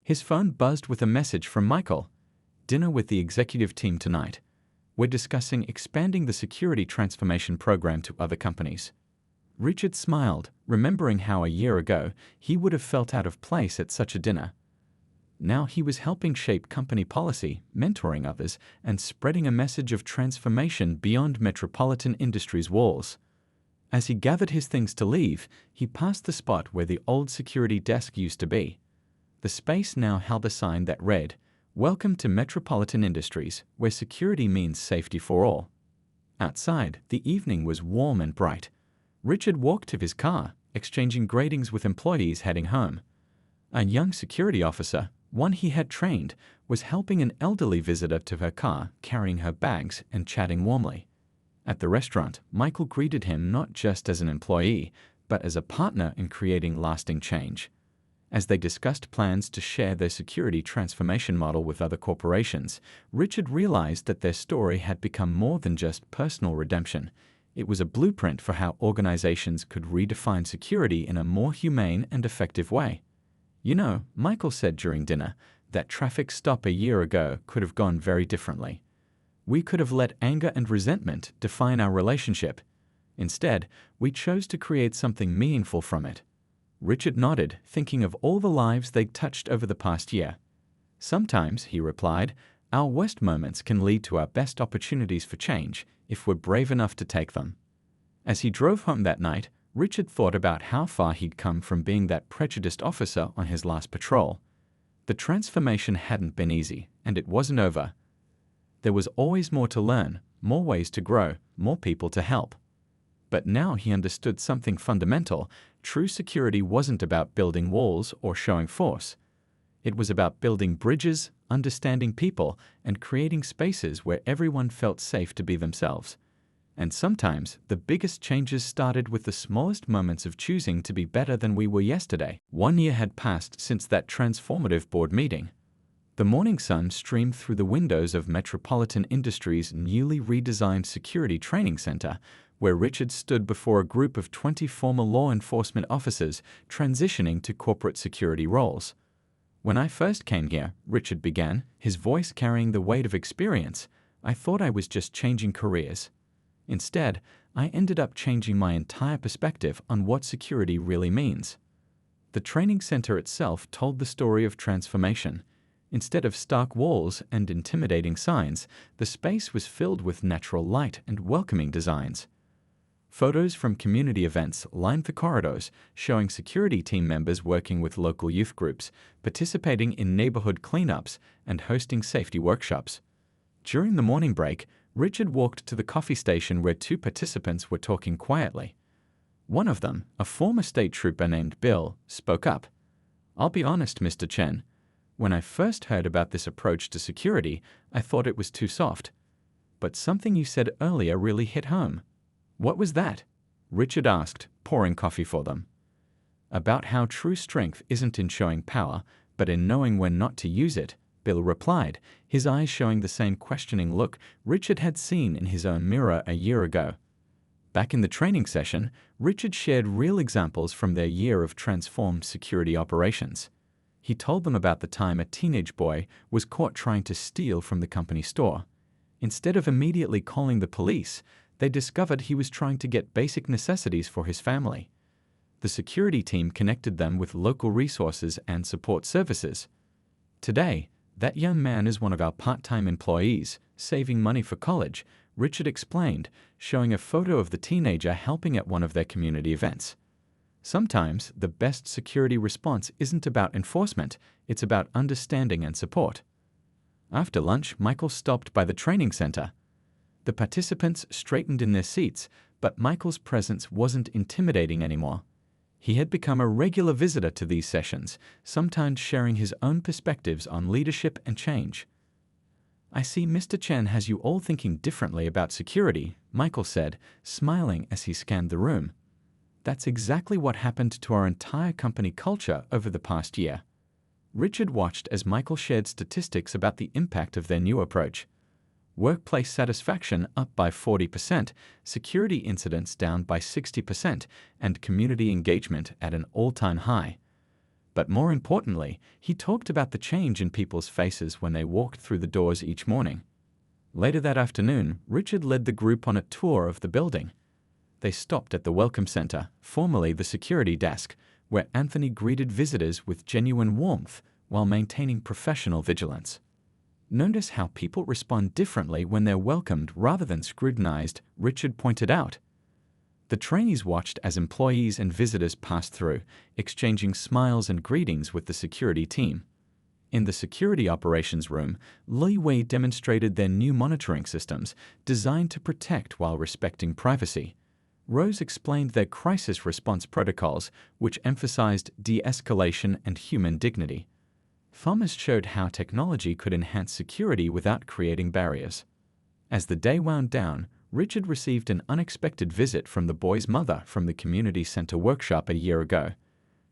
His phone buzzed with a message from Michael. "Dinner with the executive team tonight. We're discussing expanding the security transformation program to other companies." Richard smiled, remembering how a year ago he would have felt out of place at such a dinner. Now he was helping shape company policy, mentoring others, and spreading a message of transformation beyond Metropolitan Industries' walls. As he gathered his things to leave, he passed the spot where the old security desk used to be. The space now held a sign that read, "Welcome to Metropolitan Industries, where security means safety for all." Outside, the evening was warm and bright. Richard walked to his car, exchanging greetings with employees heading home. A young security officer, one he had trained, was helping an elderly visitor to her car, carrying her bags and chatting warmly. At the restaurant, Michael greeted him not just as an employee, but as a partner in creating lasting change. As they discussed plans to share their security transformation model with other corporations, Richard realized that their story had become more than just personal redemption. It was a blueprint for how organizations could redefine security in a more humane and effective way. "You know," Michael said during dinner, "that traffic stop a year ago could have gone very differently. We could have let anger and resentment define our relationship. Instead, we chose to create something meaningful from it." Richard nodded, thinking of all the lives they'd touched over the past year. "Sometimes," he replied, "our worst moments can lead to our best opportunities for change if we're brave enough to take them." As he drove home that night, Richard thought about how far he'd come from being that prejudiced officer on his last patrol. The transformation hadn't been easy, and it wasn't over. There was always more to learn, more ways to grow, more people to help. But now he understood something fundamental. True security wasn't about building walls or showing force. It was about building bridges, understanding people, and creating spaces where everyone felt safe to be themselves. And sometimes, the biggest changes started with the smallest moments of choosing to be better than we were yesterday. 1 year had passed since that transformative board meeting. The morning sun streamed through the windows of Metropolitan Industries' newly redesigned security training center, where Richard stood before a group of 20 former law enforcement officers transitioning to corporate security roles. "When I first came here," Richard began, his voice carrying the weight of experience, "I thought I was just changing careers. Instead, I ended up changing my entire perspective on what security really means." The training center itself told the story of transformation. Instead of stark walls and intimidating signs, the space was filled with natural light and welcoming designs. Photos from community events lined the corridors, showing security team members working with local youth groups, participating in neighborhood cleanups, and hosting safety workshops. During the morning break, Richard walked to the coffee station where 2 participants were talking quietly. One of them, a former state trooper named Bill, spoke up. "I'll be honest, Mr. Chen. When I first heard about this approach to security, I thought it was too soft. But something you said earlier really hit home." "What was that?" Richard asked, pouring coffee for them. "About how true strength isn't in showing power, but in knowing when not to use it," Bill replied, his eyes showing the same questioning look Richard had seen in his own mirror a year ago. Back in the training session, Richard shared real examples from their year of transformed security operations. He told them about the time a teenage boy was caught trying to steal from the company store. Instead of immediately calling the police, they discovered he was trying to get basic necessities for his family. The security team connected them with local resources and support services. "Today, that young man is one of our part-time employees, saving money for college," Richard explained, showing a photo of the teenager helping at one of their community events. Sometimes, the best security response isn't about enforcement, it's about understanding and support. After lunch, Michael stopped by the training center. The participants straightened in their seats, but Michael's presence wasn't intimidating anymore. He had become a regular visitor to these sessions, sometimes sharing his own perspectives on leadership and change. "I see Mr. Chen has you all thinking differently about security," Michael said, smiling as he scanned the room. "That's exactly what happened to our entire company culture over the past year." Richard watched as Michael shared statistics about the impact of their new approach. Workplace satisfaction up by 40%, security incidents down by 60%, and community engagement at an all-time high. But more importantly, he talked about the change in people's faces when they walked through the doors each morning. Later that afternoon, Richard led the group on a tour of the building. They stopped at the Welcome Center, formerly the security desk, where Anthony greeted visitors with genuine warmth while maintaining professional vigilance. Notice how people respond differently when they're welcomed rather than scrutinized, Richard pointed out. The trainees watched as employees and visitors passed through, exchanging smiles and greetings with the security team. In the security operations room, Li Wei demonstrated their new monitoring systems designed to protect while respecting privacy. Rose explained their crisis response protocols, which emphasized de-escalation and human dignity. Thomas showed how technology could enhance security without creating barriers. As the day wound down, Richard received an unexpected visit from the boy's mother from the community center workshop a year ago.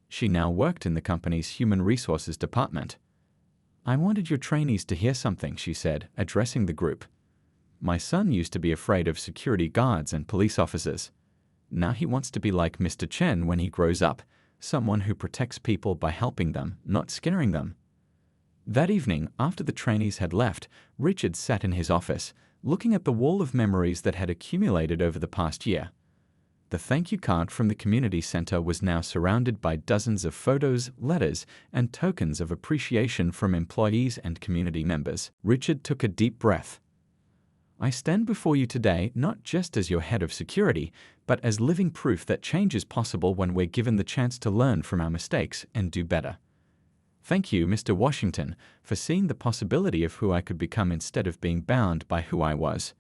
She now worked in the company's human resources department. "I wanted your trainees to hear something," she said, addressing the group. "My son used to be afraid of security guards and police officers. Now he wants to be like Mr. Chen when he grows up, someone who protects people by helping them, not scaring them." That evening, after the trainees had left, Richard sat in his office, looking at the wall of memories that had accumulated over the past year. The thank you card from the community center was now surrounded by dozens of photos, letters, and tokens of appreciation from employees and community members. Richard took a deep breath. "I stand before you today not just as your head of security, but as living proof that change is possible when we're given the chance to learn from our mistakes and do better. Thank you, Mr. Washington, for seeing the possibility of who I could become instead of being bound by who I was."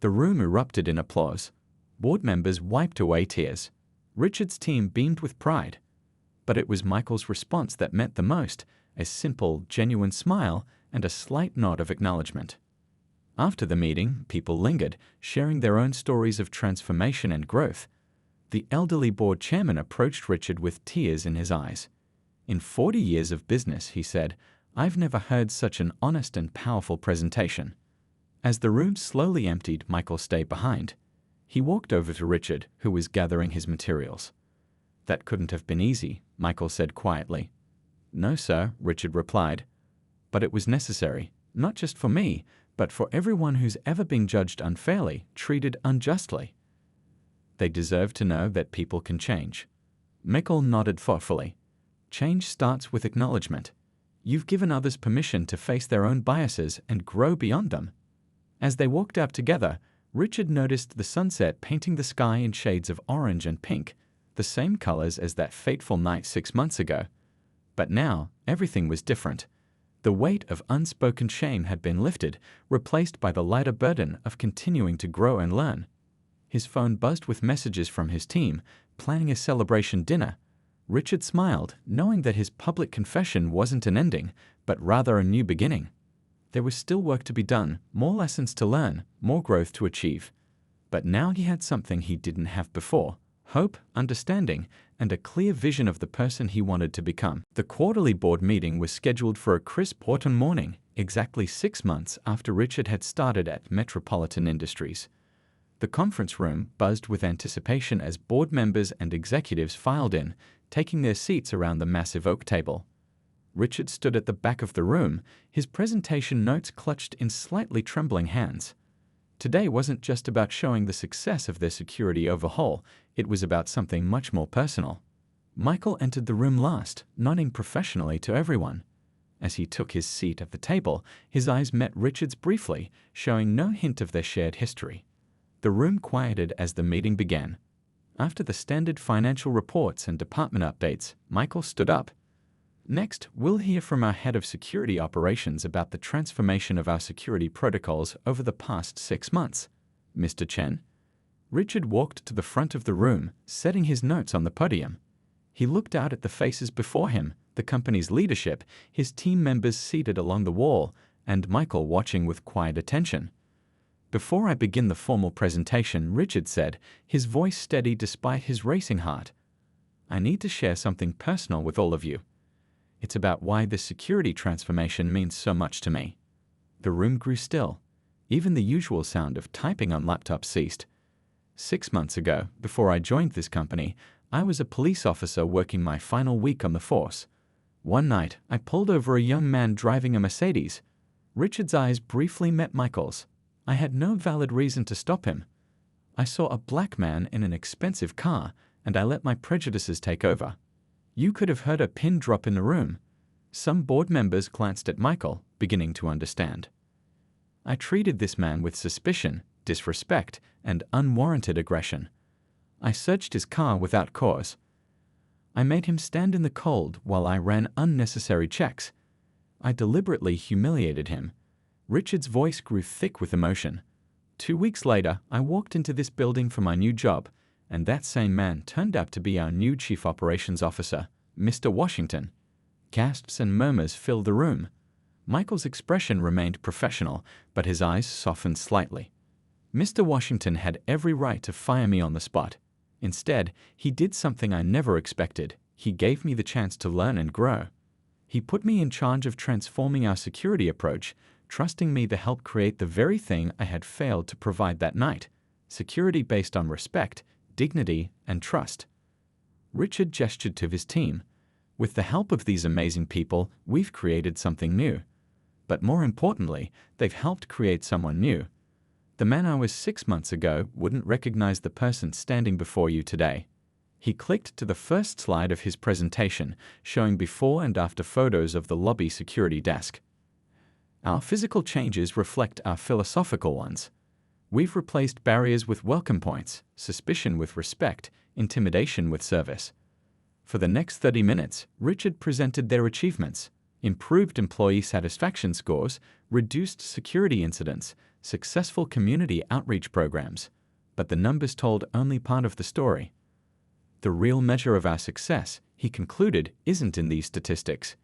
The room erupted in applause. Board members wiped away tears. Richard's team beamed with pride. But it was Michael's response that meant the most, a simple, genuine smile and a slight nod of acknowledgement. After the meeting, people lingered, sharing their own stories of transformation and growth. The elderly board chairman approached Richard with tears in his eyes. "In 40 years of business," he said, "I've never heard such an honest and powerful presentation." As the room slowly emptied, Michael stayed behind. He walked over to Richard, who was gathering his materials. "That couldn't have been easy," Michael said quietly. "No, sir," Richard replied. "But it was necessary, not just for me, but for everyone who's ever been judged unfairly, treated unjustly. They deserve to know that people can change." Michael nodded thoughtfully. "Change starts with acknowledgement. You've given others permission to face their own biases and grow beyond them." As they walked out together, Richard noticed the sunset painting the sky in shades of orange and pink, the same colors as that fateful night 6 months ago. But now, everything was different. The weight of unspoken shame had been lifted, replaced by the lighter burden of continuing to grow and learn. His phone buzzed with messages from his team, planning a celebration dinner. Richard smiled, knowing that his public confession wasn't an ending, but rather a new beginning. There was still work to be done, more lessons to learn, more growth to achieve. But now he had something he didn't have before: hope, understanding, and a clear vision of the person he wanted to become. The quarterly board meeting was scheduled for a crisp autumn morning, exactly 6 months after Richard had started at Metropolitan Industries. The conference room buzzed with anticipation as board members and executives filed in, taking their seats around the massive oak table. Richard stood at the back of the room, his presentation notes clutched in slightly trembling hands. Today wasn't just about showing the success of their security overhaul, it was about something much more personal. Michael entered the room last, nodding professionally to everyone. As he took his seat at the table, his eyes met Richard's briefly, showing no hint of their shared history. The room quieted as the meeting began. After the standard financial reports and department updates, Michael stood up. "Next, we'll hear from our head of security operations about the transformation of our security protocols over the past 6 months. Mr. Chen." Richard walked to the front of the room, setting his notes on the podium. He looked out at the faces before him, the company's leadership, his team members seated along the wall, and Michael watching with quiet attention. "Before I begin the formal presentation," Richard said, his voice steady despite his racing heart, "I need to share something personal with all of you. It's about why this security transformation means so much to me." The room grew still. Even the usual sound of typing on laptops ceased. 6 months ago, before I joined this company, I was a police officer working my final week on the force. One night, I pulled over a young man driving a Mercedes. Richard's eyes briefly met Michael's. I had no valid reason to stop him. I saw a black man in an expensive car, and I let my prejudices take over. You could have heard a pin drop in the room. Some board members glanced at Michael, beginning to understand. I treated this man with suspicion, disrespect, and unwarranted aggression. I searched his car without cause. I made him stand in the cold while I ran unnecessary checks. I deliberately humiliated him. Richard's voice grew thick with emotion. 2 weeks later, I walked into this building for my new job, and that same man turned out to be our new Chief Operations Officer, Mr. Washington. Gasps and murmurs filled the room. Michael's expression remained professional, but his eyes softened slightly. Mr. Washington had every right to fire me on the spot. Instead, he did something I never expected. He gave me the chance to learn and grow. He put me in charge of transforming our security approach, trusting me to help create the very thing I had failed to provide that night: security based on respect, dignity, and trust. Richard gestured to his team. With the help of these amazing people, we've created something new. But more importantly, they've helped create someone new. The man I was 6 months ago wouldn't recognize the person standing before you today. He clicked to the first slide of his presentation, showing before and after photos of the lobby security desk. Our physical changes reflect our philosophical ones. We've replaced barriers with welcome points, suspicion with respect, intimidation with service. For the next 30 minutes, Richard presented their achievements: improved employee satisfaction scores, reduced security incidents, successful community outreach programs. But the numbers told only part of the story. The real measure of our success, he concluded, isn't in these statistics.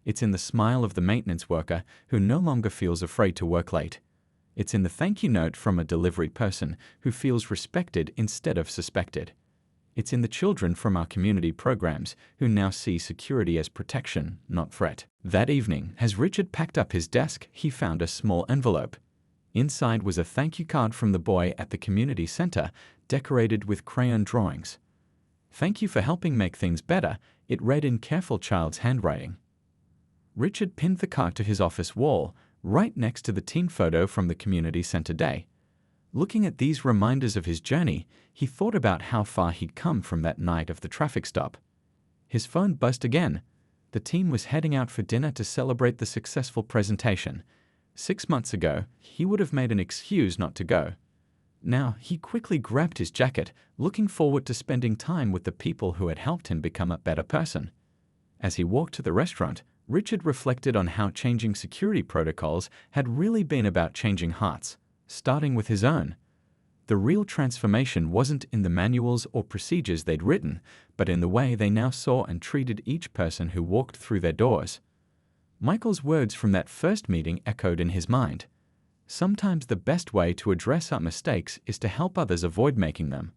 It's in the smile of the maintenance worker who no longer feels afraid to work late. It's in the thank you note from a delivery person who feels respected instead of suspected. It's in the children from our community programs who now see security as protection, not threat. That evening, as Richard packed up his desk, he found a small envelope. Inside was a thank you card from the boy at the community center, decorated with crayon drawings. "Thank you for helping make things better," it read in careful child's handwriting. Richard pinned the card to his office wall, right next to the team photo from the community center day. Looking at these reminders of his journey, he thought about how far he'd come from that night of the traffic stop. His phone buzzed again. The team was heading out for dinner to celebrate the successful presentation. 6 months ago, he would have made an excuse not to go. Now, he quickly grabbed his jacket, looking forward to spending time with the people who had helped him become a better person. As he walked to the restaurant, Richard reflected on how changing security protocols had really been about changing hearts, starting with his own. The real transformation wasn't in the manuals or procedures they'd written, but in the way they now saw and treated each person who walked through their doors. Michael's words from that first meeting echoed in his mind. Sometimes the best way to address our mistakes is to help others avoid making them.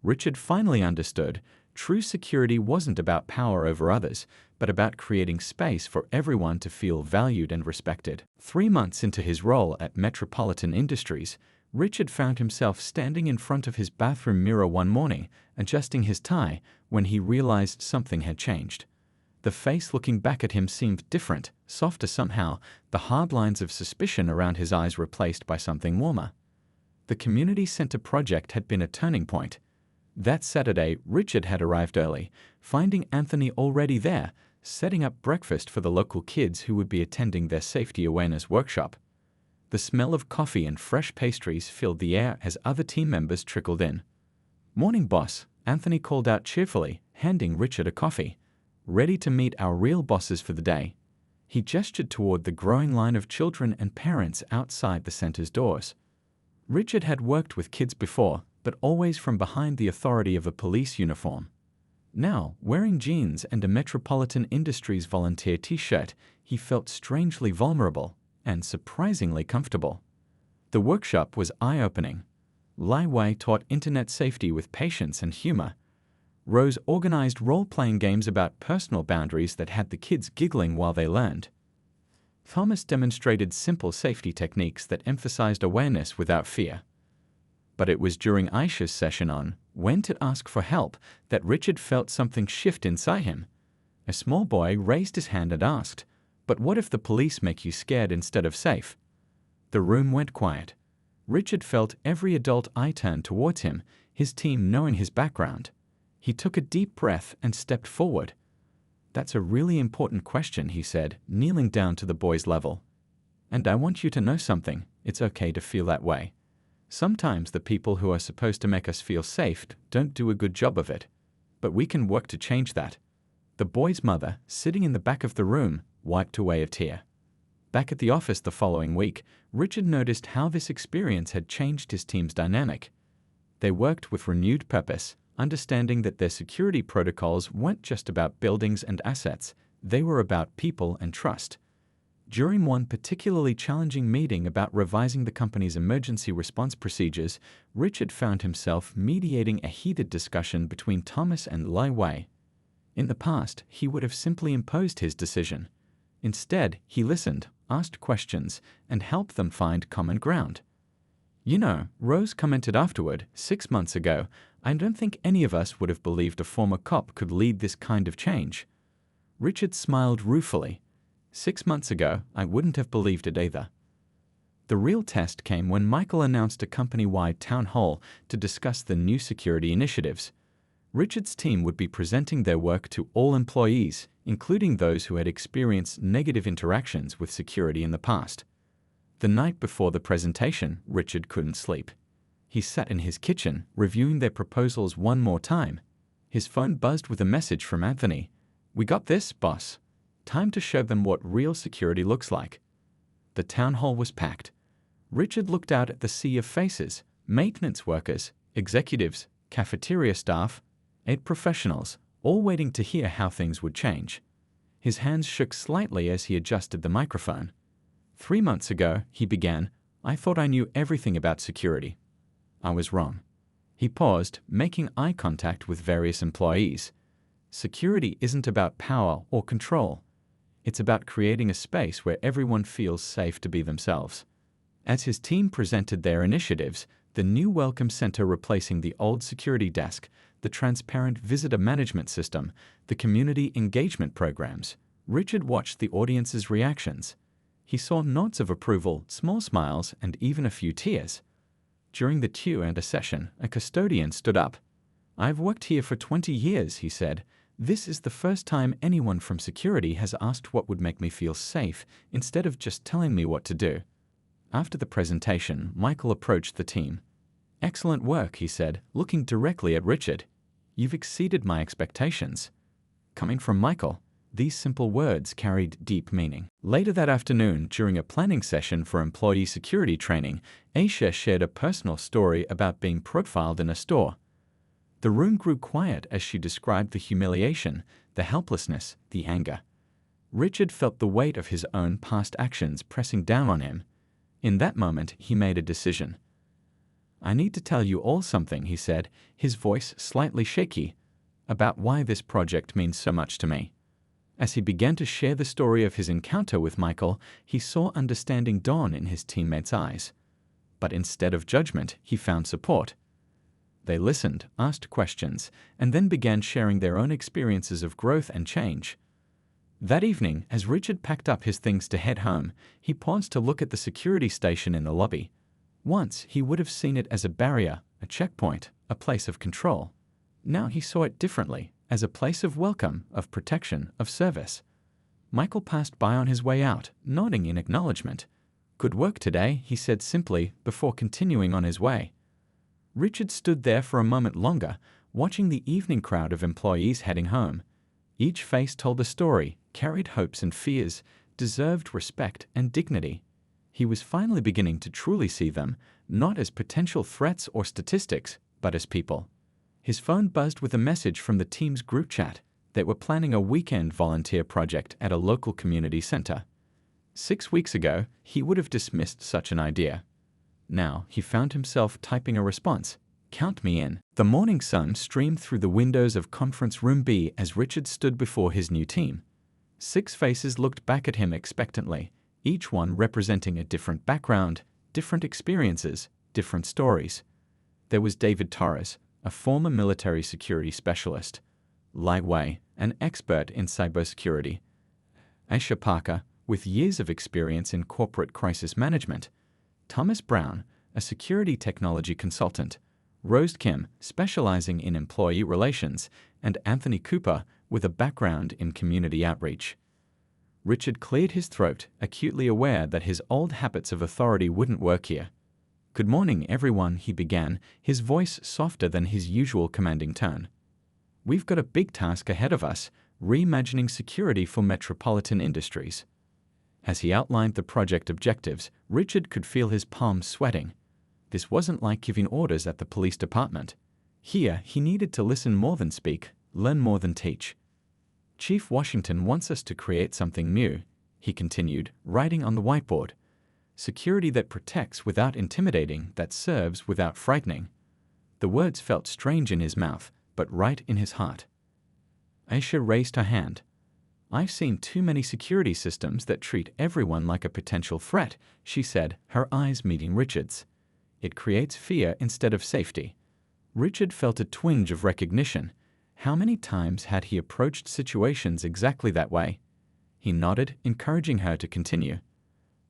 Richard finally understood true security wasn't about power over others, but about creating space for everyone to feel valued and respected. 3 months into his role at Metropolitan Industries, Richard found himself standing in front of his bathroom mirror one morning, adjusting his tie, when he realized something had changed. The face looking back at him seemed different, softer somehow, the hard lines of suspicion around his eyes replaced by something warmer. The community center project had been a turning point. That Saturday, Richard had arrived early, finding Anthony already there, setting up breakfast for the local kids who would be attending their safety awareness workshop. The smell of coffee and fresh pastries filled the air as other team members trickled in. "Morning, boss," Anthony called out cheerfully, handing Richard a coffee. "Ready to meet our real bosses for the day." He gestured toward the growing line of children and parents outside the center's doors. Richard had worked with kids before, but always from behind the authority of a police uniform. Now, wearing jeans and a Metropolitan Industries volunteer t-shirt, he felt strangely vulnerable and surprisingly comfortable. The workshop was eye-opening. Lai Wei taught internet safety with patience and humor. Rose organized role-playing games about personal boundaries that had the kids giggling while they learned. Thomas demonstrated simple safety techniques that emphasized awareness without fear. But it was during Aisha's session on When to Ask for Help that Richard felt something shift inside him. A small boy raised his hand and asked, "But what if the police make you scared instead of safe?" The room went quiet. Richard felt every adult eye turn towards him, his team knowing his background. He took a deep breath and stepped forward. "That's a really important question," he said, kneeling down to the boy's level. "And I want you to know something. It's okay to feel that way. Sometimes the people who are supposed to make us feel safe don't do a good job of it. But we can work to change that." The boy's mother, sitting in the back of the room, wiped away a tear. Back at the office the following week, Richard noticed how this experience had changed his team's dynamic. They worked with renewed purpose, understanding that their security protocols weren't just about buildings and assets, they were about people and trust. During one particularly challenging meeting about revising the company's emergency response procedures, Richard found himself mediating a heated discussion between Thomas and Lai Wei. In the past, he would have simply imposed his decision. Instead, he listened, asked questions, and helped them find common ground. "You know," Rose commented afterward, 6 months ago, "I don't think any of us would have believed a former cop could lead this kind of change." Richard smiled ruefully. 6 months ago, I wouldn't have believed it either." The real test came when Michael announced a company-wide town hall to discuss the new security initiatives. Richard's team would be presenting their work to all employees, including those who had experienced negative interactions with security in the past. The night before the presentation, Richard couldn't sleep. He sat in his kitchen, reviewing their proposals one more time. His phone buzzed with a message from Anthony. "We got this, boss. Time to show them what real security looks like." The town hall was packed. Richard looked out at the sea of faces: maintenance workers, executives, cafeteria staff, 8 professionals, all waiting to hear how things would change. His hands shook slightly as he adjusted the microphone. 3 months ago, he began, "I thought I knew everything about security. I was wrong." He paused, making eye contact with various employees. Security isn't about power or control. It's about creating a space where everyone feels safe to be themselves. As his team presented their initiatives, the new Welcome Center replacing the old security desk, the transparent visitor management system, the community engagement programs, Richard watched the audience's reactions. He saw nods of approval, small smiles, and even a few tears. During the Q&A session, a custodian stood up. "I've worked here for 20 years, he said. "This is the first time anyone from security has asked what would make me feel safe instead of just telling me what to do." After the presentation, Michael approached the team. "Excellent work," he said, looking directly at Richard. "You've exceeded my expectations." Coming from Michael, these simple words carried deep meaning. Later that afternoon, during a planning session for employee security training, Aisha shared a personal story about being profiled in a store. The room grew quiet as she described the humiliation, the helplessness, the anger. Richard felt the weight of his own past actions pressing down on him. In that moment, he made a decision. "I need to tell you all something," he said, his voice slightly shaky, "about why this project means so much to me." As he began to share the story of his encounter with Michael, he saw understanding dawn in his teammates' eyes. But instead of judgment, he found support. They listened, asked questions, and then began sharing their own experiences of growth and change. That evening, as Richard packed up his things to head home, he paused to look at the security station in the lobby. Once, he would have seen it as a barrier, a checkpoint, a place of control. Now he saw it differently, as a place of welcome, of protection, of service. Michael passed by on his way out, nodding in acknowledgement. "Good work today," he said simply, before continuing on his way. Richard stood there for a moment longer, watching the evening crowd of employees heading home. Each face told a story, carried hopes and fears, deserved respect and dignity. He was finally beginning to truly see them, not as potential threats or statistics, but as people. His phone buzzed with a message from the team's group chat. They were planning a weekend volunteer project at a local community center. 6 weeks ago, he would have dismissed such an idea. Now, he found himself typing a response. "Count me in." The morning sun streamed through the windows of Conference Room B as Richard stood before his new team. 6 faces looked back at him expectantly, each one representing a different background, different experiences, different stories. There was David Torres, a former military security specialist. Li Wei, an expert in cybersecurity. Aisha Parker, with years of experience in corporate crisis management. Thomas Brown, a security technology consultant. Rose Kim, specializing in employee relations, and Anthony Cooper, with a background in community outreach. Richard cleared his throat, acutely aware that his old habits of authority wouldn't work here. "Good morning, everyone," he began, his voice softer than his usual commanding tone. "We've got a big task ahead of us, reimagining security for metropolitan industries." As he outlined the project objectives, Richard could feel his palms sweating. This wasn't like giving orders at the police department. Here, he needed to listen more than speak, learn more than teach. "Chief Washington wants us to create something new," he continued, writing on the whiteboard. "Security that protects without intimidating, that serves without frightening." The words felt strange in his mouth, but right in his heart. Aisha raised her hand. "I've seen too many security systems that treat everyone like a potential threat," she said, her eyes meeting Richard's. "It creates fear instead of safety." Richard felt a twinge of recognition. How many times had he approached situations exactly that way? He nodded, encouraging her to continue.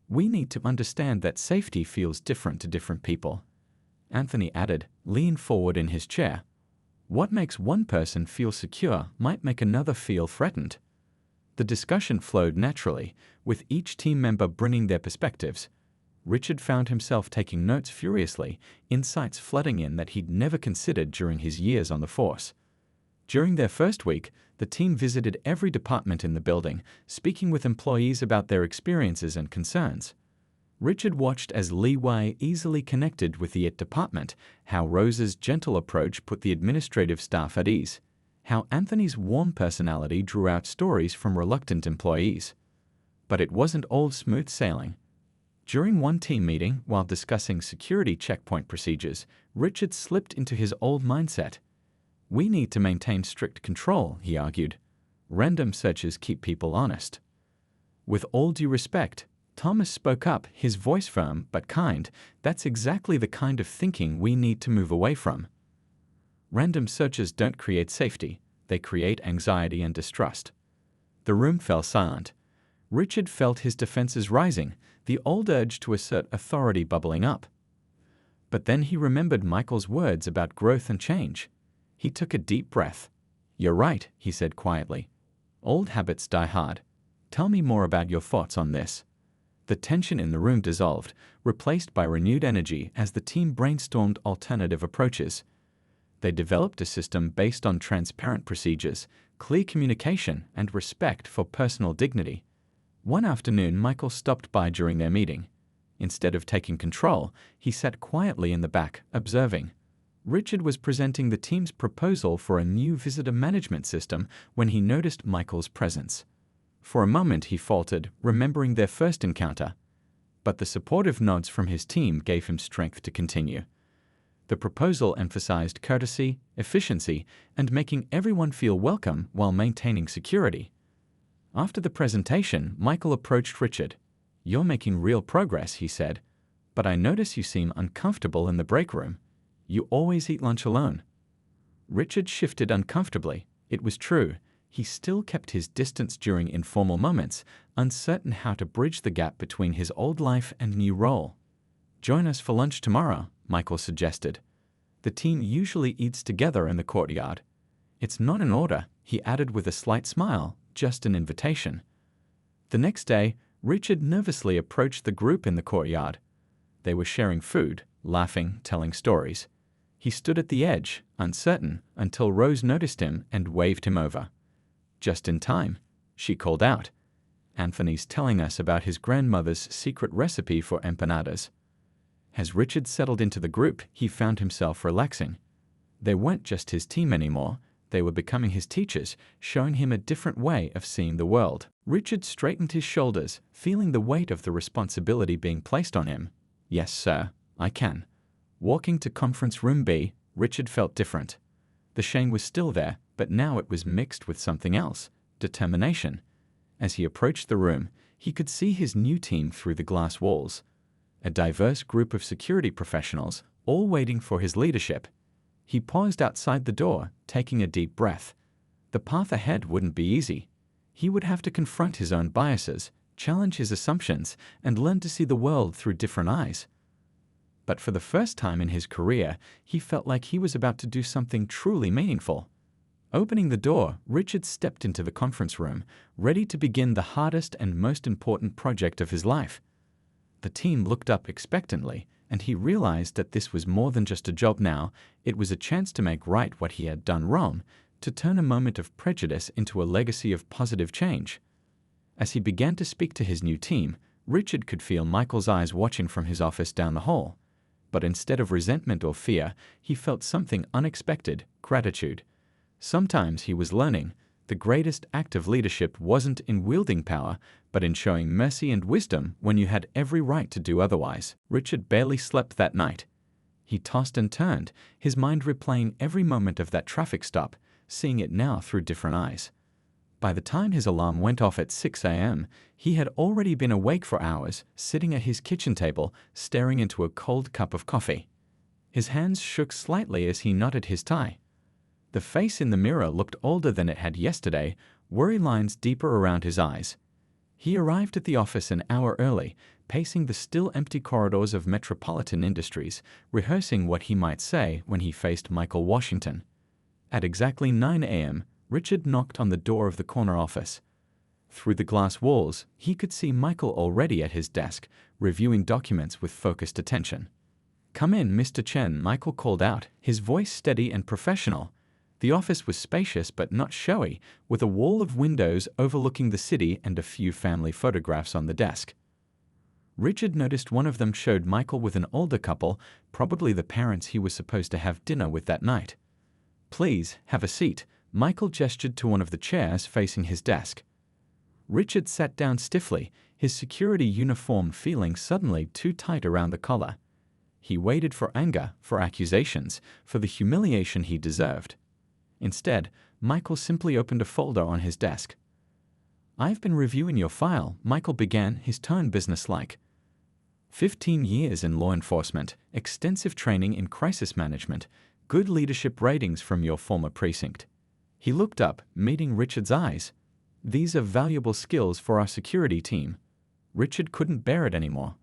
"We need to understand that safety feels different to different people." Anthony added, leaning forward in his chair. "What makes one person feel secure might make another feel threatened." The discussion flowed naturally, with each team member bringing their perspectives. Richard found himself taking notes furiously, insights flooding in that he'd never considered during his years on the force. During their first week, the team visited every department in the building, speaking with employees about their experiences and concerns. Richard watched as Li Wei easily connected with the IT department, how Rose's gentle approach put the administrative staff at ease, how Anthony's warm personality drew out stories from reluctant employees. But it wasn't all smooth sailing. During one team meeting, while discussing security checkpoint procedures, Richard slipped into his old mindset. "We need to maintain strict control," he argued. "Random searches keep people honest." With all due respect, Thomas spoke up, his voice firm but kind. "That's exactly the kind of thinking we need to move away from. Random searches don't create safety, they create anxiety and distrust." The room fell silent. Richard felt his defenses rising, the old urge to assert authority bubbling up. But then he remembered Michael's words about growth and change. He took a deep breath. "You're right," he said quietly. "Old habits die hard. Tell me more about your thoughts on this." The tension in the room dissolved, replaced by renewed energy as the team brainstormed alternative approaches. They developed a system based on transparent procedures, clear communication, and respect for personal dignity. One afternoon, Michael stopped by during their meeting. Instead of taking control, he sat quietly in the back, observing. Richard was presenting the team's proposal for a new visitor management system when he noticed Michael's presence. For a moment he faltered, remembering their first encounter. But the supportive nods from his team gave him strength to continue. The proposal emphasized courtesy, efficiency, and making everyone feel welcome while maintaining security. After the presentation, Michael approached Richard. "You're making real progress," he said. "But I notice you seem uncomfortable in the break room. You always eat lunch alone." Richard shifted uncomfortably. It was true. He still kept his distance during informal moments, uncertain how to bridge the gap between his old life and new role. "Join us for lunch tomorrow," Michael suggested. "The team usually eats together in the courtyard." "It's not an order," he added with a slight smile, "just an invitation." The next day, Richard nervously approached the group in the courtyard. They were sharing food, laughing, telling stories. He stood at the edge, uncertain, until Rose noticed him and waved him over. "Just in time," she called out. "Anthony's telling us about his grandmother's secret recipe for empanadas." As Richard settled into the group, he found himself relaxing. They weren't just his team anymore. They were becoming his teachers, showing him a different way of seeing the world. Richard straightened his shoulders, feeling the weight of the responsibility being placed on him. "Yes, sir, I can." Walking to conference room B, Richard felt different. The shame was still there, but now it was mixed with something else, determination. As he approached the room, he could see his new team through the glass walls. A diverse group of security professionals, all waiting for his leadership. He paused outside the door, taking a deep breath. The path ahead wouldn't be easy. He would have to confront his own biases, challenge his assumptions, and learn to see the world through different eyes. But for the first time in his career, he felt like he was about to do something truly meaningful. Opening the door, Richard stepped into the conference room, ready to begin the hardest and most important project of his life. The team looked up expectantly, and he realized that this was more than just a job now. It was a chance to make right what he had done wrong, to turn a moment of prejudice into a legacy of positive change. As he began to speak to his new team, Richard could feel Michael's eyes watching from his office down the hall. But instead of resentment or fear, he felt something unexpected: gratitude. Sometimes he was learning the greatest act of leadership wasn't in wielding power, but in showing mercy and wisdom when you had every right to do otherwise. Richard barely slept that night. He tossed and turned, his mind replaying every moment of that traffic stop, seeing it now through different eyes. By the time his alarm went off at 6 a.m., he had already been awake for hours, sitting at his kitchen table, staring into a cold cup of coffee. His hands shook slightly as he knotted his tie. The face in the mirror looked older than it had yesterday, worry lines deeper around his eyes. He arrived at the office an hour early, pacing the still empty corridors of Metropolitan Industries, rehearsing what he might say when he faced Michael Washington. At exactly 9 a.m., Richard knocked on the door of the corner office. Through the glass walls, he could see Michael already at his desk, reviewing documents with focused attention. "Come in, Mr. Chen," Michael called out, his voice steady and professional. The office was spacious but not showy, with a wall of windows overlooking the city and a few family photographs on the desk. Richard noticed one of them showed Michael with an older couple, probably the parents he was supposed to have dinner with that night. "Please, have a seat," Michael gestured to one of the chairs facing his desk. Richard sat down stiffly, his security uniform feeling suddenly too tight around the collar. He waited for anger, for accusations, for the humiliation he deserved. Instead, Michael simply opened a folder on his desk. "I've been reviewing your file," Michael began, his tone businesslike. 15 years in law enforcement, extensive training in crisis management, good leadership ratings from your former precinct. He looked up, meeting Richard's eyes. "These are valuable skills for our security team." Richard couldn't bear it anymore.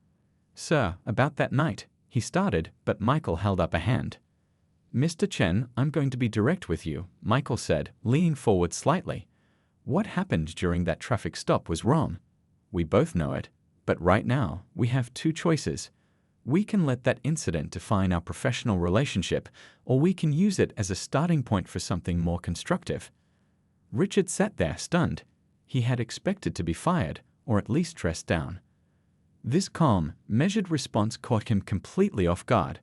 "Sir, about that night," he started, but Michael held up a hand. "Mr. Chen, I'm going to be direct with you," Michael said, leaning forward slightly. "What happened during that traffic stop was wrong. We both know it. But right now, we have two choices. We can let that incident define our professional relationship, or we can use it as a starting point for something more constructive." Richard sat there, stunned. He had expected to be fired, or at least dressed down. This calm, measured response caught him completely off guard.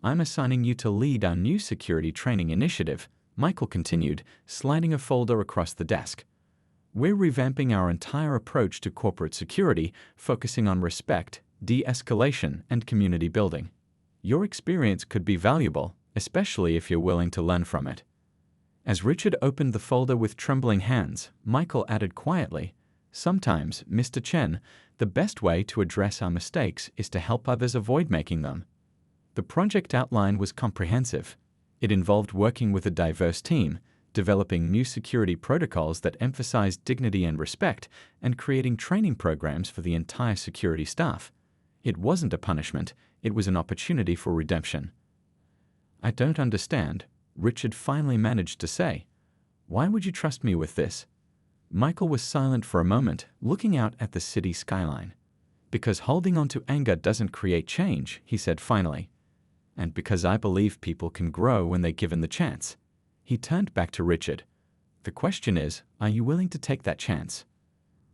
"I'm assigning you to lead our new security training initiative," Michael continued, sliding a folder across the desk. "We're revamping our entire approach to corporate security, focusing on respect, de-escalation, and community building. Your experience could be valuable, especially if you're willing to learn from it." As Richard opened the folder with trembling hands, Michael added quietly, "Sometimes, Mr. Chen, the best way to address our mistakes is to help others avoid making them." The project outline was comprehensive. It involved working with a diverse team, developing new security protocols that emphasized dignity and respect, and creating training programs for the entire security staff. It wasn't a punishment, it was an opportunity for redemption. "I don't understand," Richard finally managed to say. "Why would you trust me with this?" Michael was silent for a moment, looking out at the city skyline. "Because holding on to anger doesn't create change," he said finally. "And because I believe people can grow when they're given the chance." He turned back to Richard. "The question is, are you willing to take that chance?"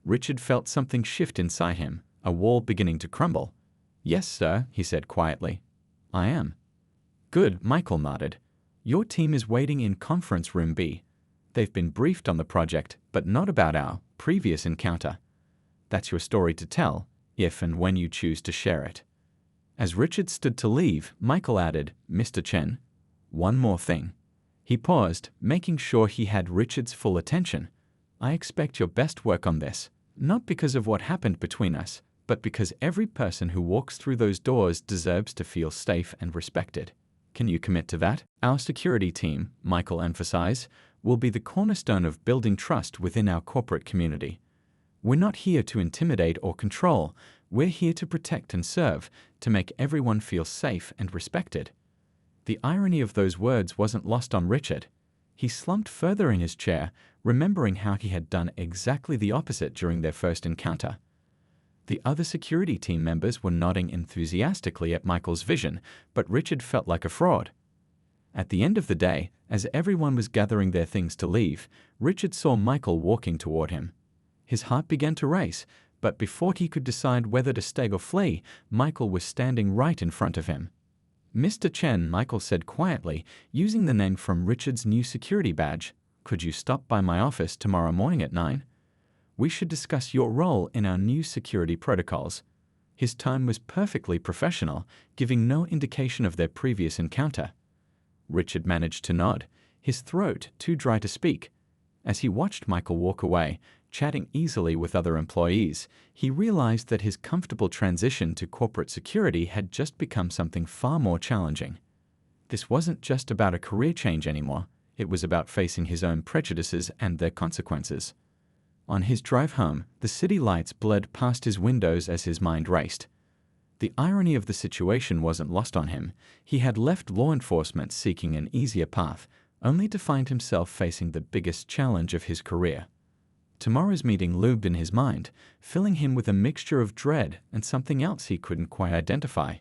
Richard felt something shift inside him, a wall beginning to crumble. "Yes, sir," he said quietly. "I am." "Good," Michael nodded. "Your team is waiting in Conference Room B. They've been briefed on the project, but not about our previous encounter. That's your story to tell, if and when you choose to share it." As Richard stood to leave, Michael added, "Mr. Chen, one more thing." He paused, making sure he had Richard's full attention. "I expect your best work on this, not because of what happened between us, but because every person who walks through those doors deserves to feel safe and respected. Can you commit to that?" "Our security team," Michael emphasized, will be the cornerstone of building trust within our corporate community. We're not here to intimidate or control. We're here to protect and serve, to make everyone feel safe and respected." The irony of those words wasn't lost on Richard. He slumped further in his chair, remembering how he had done exactly the opposite during their first encounter. The other security team members were nodding enthusiastically at Michael's vision, but Richard felt like a fraud. At the end of the day, as everyone was gathering their things to leave, Richard saw Michael walking toward him. His heart began to race, but before he could decide whether to stay or flee, Michael was standing right in front of him. "Mr. Chen," Michael said quietly, using the name from Richard's new security badge, "could you stop by my office tomorrow morning at 9? We should discuss your role in our new security protocols." His tone was perfectly professional, giving no indication of their previous encounter. Richard managed to nod, his throat too dry to speak. As he watched Michael walk away, chatting easily with other employees, he realized that his comfortable transition to corporate security had just become something far more challenging. This wasn't just about a career change anymore, it was about facing his own prejudices and their consequences. On his drive home, the city lights blurred past his windows as his mind raced. The irony of the situation wasn't lost on him. He had left law enforcement seeking an easier path, only to find himself facing the biggest challenge of his career. Tomorrow's meeting loomed in his mind, filling him with a mixture of dread and something else he couldn't quite identify.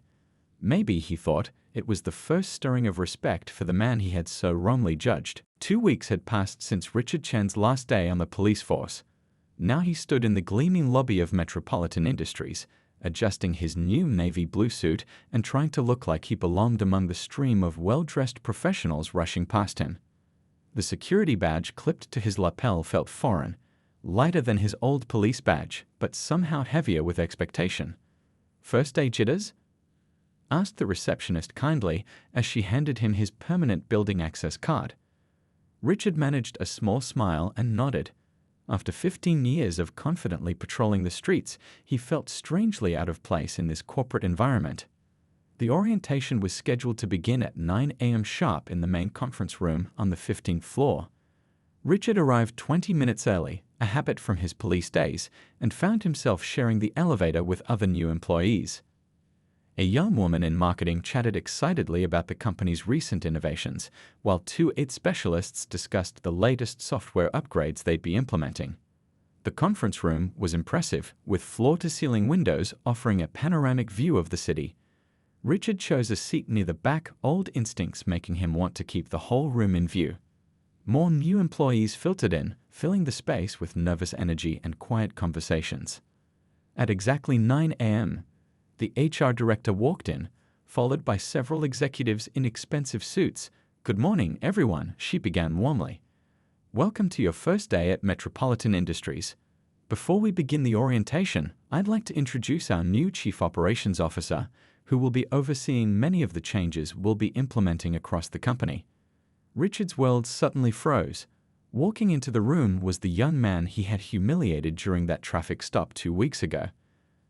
Maybe, he thought, it was the first stirring of respect for the man he had so wrongly judged. 2 weeks had passed since Richard Chen's last day on the police force. Now he stood in the gleaming lobby of Metropolitan Industries, adjusting his new navy blue suit and trying to look like he belonged among the stream of well-dressed professionals rushing past him. The security badge clipped to his lapel felt foreign, lighter than his old police badge, but somehow heavier with expectation. "First day jitters?" asked the receptionist kindly as she handed him his permanent building access card. Richard managed a small smile and nodded. After 15 years of confidently patrolling the streets, he felt strangely out of place in this corporate environment. The orientation was scheduled to begin at 9 a.m. sharp in the main conference room on the 15th floor. Richard arrived 20 minutes early, a habit from his police days, and found himself sharing the elevator with other new employees. A young woman in marketing chatted excitedly about the company's recent innovations, while 2 IT specialists discussed the latest software upgrades they'd be implementing. The conference room was impressive, with floor-to-ceiling windows offering a panoramic view of the city. Richard chose a seat near the back, old instincts making him want to keep the whole room in view. More new employees filtered in, filling the space with nervous energy and quiet conversations. At exactly 9 a.m., the HR director walked in, followed by several executives in expensive suits. "Good morning, everyone," she began warmly. "Welcome to your first day at Metropolitan Industries. Before we begin the orientation, I'd like to introduce our new Chief Operations Officer, who will be overseeing many of the changes we'll be implementing across the company." Richard's world suddenly froze. Walking into the room was the young man he had humiliated during that traffic stop 2 weeks ago.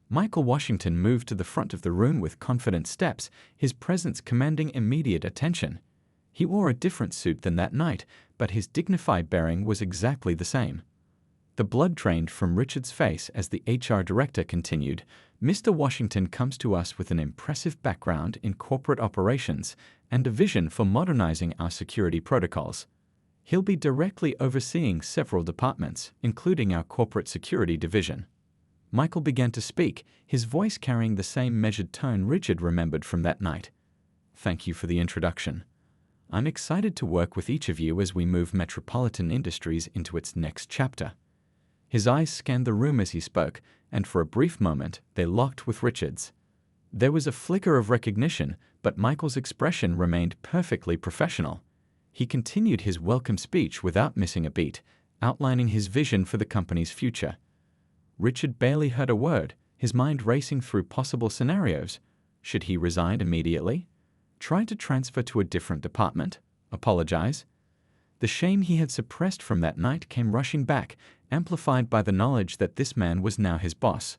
Michael Washington moved to the front of the room with confident steps, his presence commanding immediate attention. He wore a different suit than that night, but his dignified bearing was exactly the same. The blood drained from Richard's face as the HR director continued, "Mr. Washington comes to us with an impressive background in corporate operations and a vision for modernizing our security protocols. He'll be directly overseeing several departments, including our corporate security division." Michael began to speak, his voice carrying the same measured tone Richard remembered from that night. "Thank you for the introduction. I'm excited to work with each of you as we move Metropolitan Industries into its next chapter." His eyes scanned the room as he spoke, and for a brief moment they locked with Richard's. There was a flicker of recognition, but Michael's expression remained perfectly professional. He continued his welcome speech without missing a beat, outlining his vision for the company's future. Richard barely heard a word, his mind racing through possible scenarios. Should he resign immediately? Try to transfer to a different department? Apologize? The shame he had suppressed from that night came rushing back, amplified by the knowledge that this man was now his boss.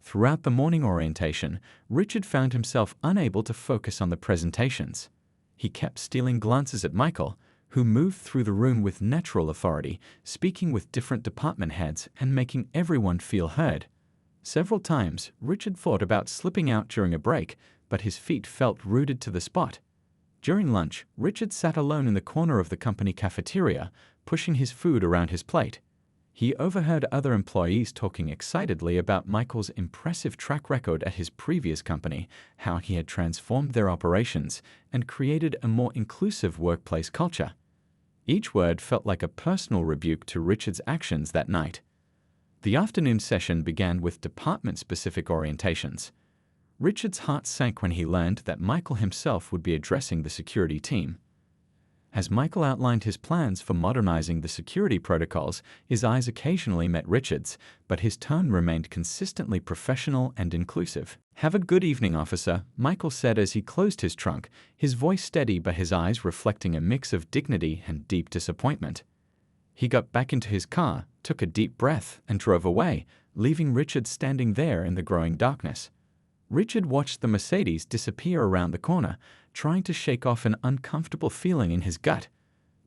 Throughout the morning orientation, Richard found himself unable to focus on the presentations. He kept stealing glances at Michael, who moved through the room with natural authority, speaking with different department heads and making everyone feel heard. Several times, Richard thought about slipping out during a break, but his feet felt rooted to the spot. During lunch, Richard sat alone in the corner of the company cafeteria, pushing his food around his plate. He overheard other employees talking excitedly about Michael's impressive track record at his previous company, how he had transformed their operations and created a more inclusive workplace culture. Each word felt like a personal rebuke to Richard's actions that night. The afternoon session began with department-specific orientations. Richard's heart sank when he learned that Michael himself would be addressing the security team. As Michael outlined his plans for modernizing the security protocols, his eyes occasionally met Richard's, but his tone remained consistently professional and inclusive. "Have a good evening, officer," Michael said as he closed his trunk, his voice steady but his eyes reflecting a mix of dignity and deep disappointment. He got back into his car, took a deep breath, and drove away, leaving Richard standing there in the growing darkness. Richard watched the Mercedes disappear around the corner, trying to shake off an uncomfortable feeling in his gut.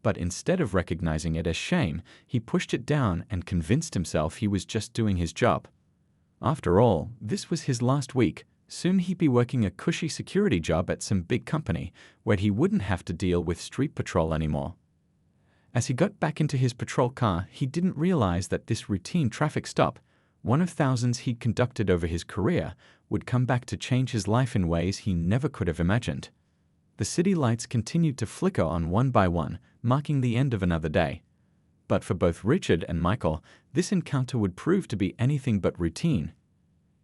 But instead of recognizing it as shame, he pushed it down and convinced himself he was just doing his job. After all, this was his last week. Soon he'd be working a cushy security job at some big company, where he wouldn't have to deal with street patrol anymore. As he got back into his patrol car, he didn't realize that this routine traffic stop, one of thousands he'd conducted over his career, would come back to change his life in ways he never could have imagined. The city lights continued to flicker on one by one, marking the end of another day. But for both Richard and Michael, this encounter would prove to be anything but routine.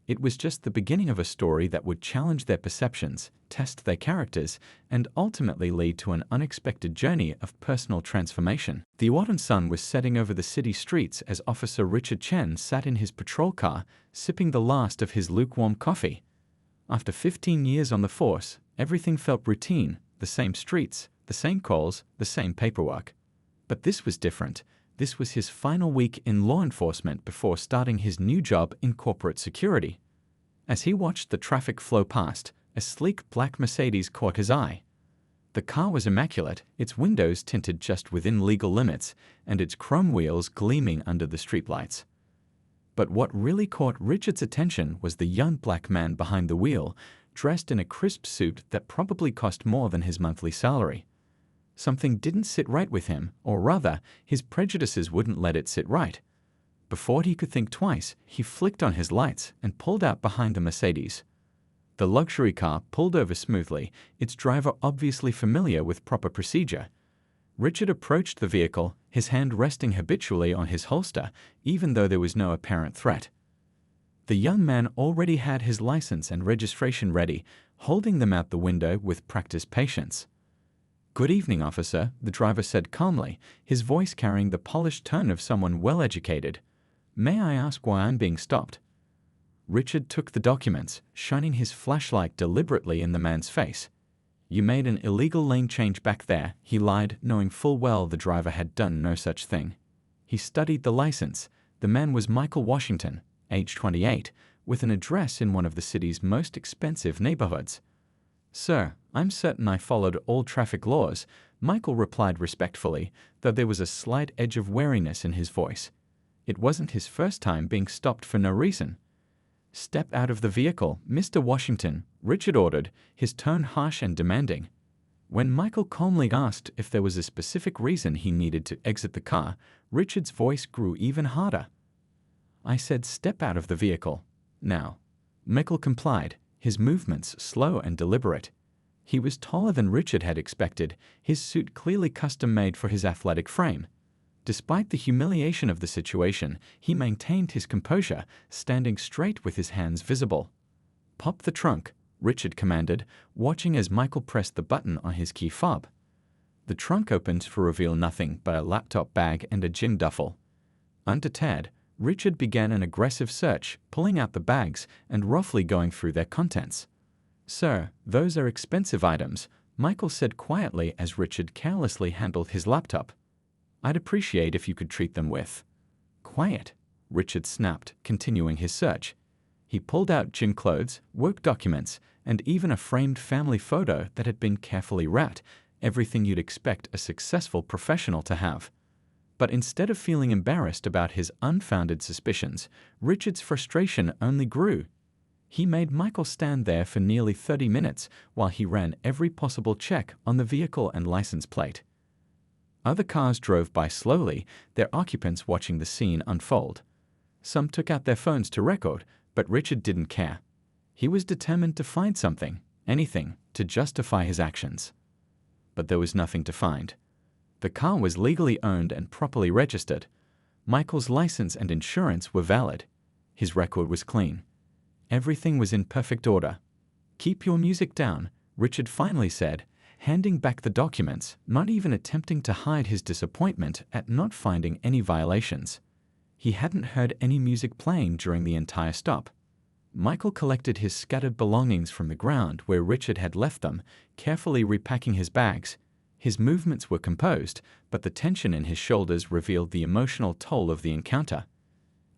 It was just the beginning of a story that would challenge their perceptions, test their characters, and ultimately lead to an unexpected journey of personal transformation. The autumn sun was setting over the city streets as Officer Richard Chen sat in his patrol car, sipping the last of his lukewarm coffee. After 15 years on the force, everything felt routine, the same streets, the same calls, the same paperwork. But this was different. This was his final week in law enforcement before starting his new job in corporate security. As he watched the traffic flow past, a sleek black Mercedes caught his eye. The car was immaculate, its windows tinted just within legal limits, and its chrome wheels gleaming under the streetlights. But what really caught Richard's attention was the young black man behind the wheel, dressed in a crisp suit that probably cost more than his monthly salary. Something didn't sit right with him, or rather, his prejudices wouldn't let it sit right. Before he could think twice, he flicked on his lights and pulled out behind the Mercedes. The luxury car pulled over smoothly, its driver obviously familiar with proper procedure. Richard approached the vehicle, his hand resting habitually on his holster, even though there was no apparent threat. The young man already had his license and registration ready, holding them out the window with practiced patience. "Good evening, officer," the driver said calmly, his voice carrying the polished tone of someone well-educated. "May I ask why I'm being stopped?" Richard took the documents, shining his flashlight deliberately in the man's face. "You made an illegal lane change back there," he lied, knowing full well the driver had done no such thing. He studied the license. The man was Michael Washington, age 28, with an address in one of the city's most expensive neighborhoods. "Sir, I'm certain I followed all traffic laws," Michael replied respectfully, though there was a slight edge of wariness in his voice. It wasn't his first time being stopped for no reason. "Step out of the vehicle, Mr. Washington," Richard ordered, his tone harsh and demanding. When Michael calmly asked if there was a specific reason he needed to exit the car, Richard's voice grew even harder. "I said step out of the vehicle. Now." Michael complied, his movements slow and deliberate. He was taller than Richard had expected, his suit clearly custom-made for his athletic frame. Despite the humiliation of the situation, he maintained his composure, standing straight with his hands visible. "Pop the trunk," Richard commanded, watching as Michael pressed the button on his key fob. The trunk opened to reveal nothing but a laptop bag and a gym duffel. Undeterred, Richard began an aggressive search, pulling out the bags and roughly going through their contents. "Sir, those are expensive items," Michael said quietly as Richard carelessly handled his laptop. "I'd appreciate if you could treat them with—" "Quiet," Richard snapped, continuing his search. He pulled out gym clothes, work documents, and even a framed family photo that had been carefully wrapped, everything you'd expect a successful professional to have. But instead of feeling embarrassed about his unfounded suspicions, Richard's frustration only grew. He made Michael stand there for nearly 30 minutes while he ran every possible check on the vehicle and license plate. Other cars drove by slowly, their occupants watching the scene unfold. Some took out their phones to record, but Richard didn't care. He was determined to find something, anything, to justify his actions. But there was nothing to find. The car was legally owned and properly registered. Michael's license and insurance were valid. His record was clean. Everything was in perfect order. "Keep your music down," Richard finally said, handing back the documents, not even attempting to hide his disappointment at not finding any violations. He hadn't heard any music playing during the entire stop. Michael collected his scattered belongings from the ground where Richard had left them, carefully repacking his bags. His movements were composed, but the tension in his shoulders revealed the emotional toll of the encounter.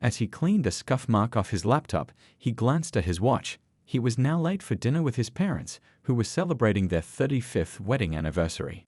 As he cleaned a scuff mark off his laptop, he glanced at his watch. He was now late for dinner with his parents, who were celebrating their 35th wedding anniversary.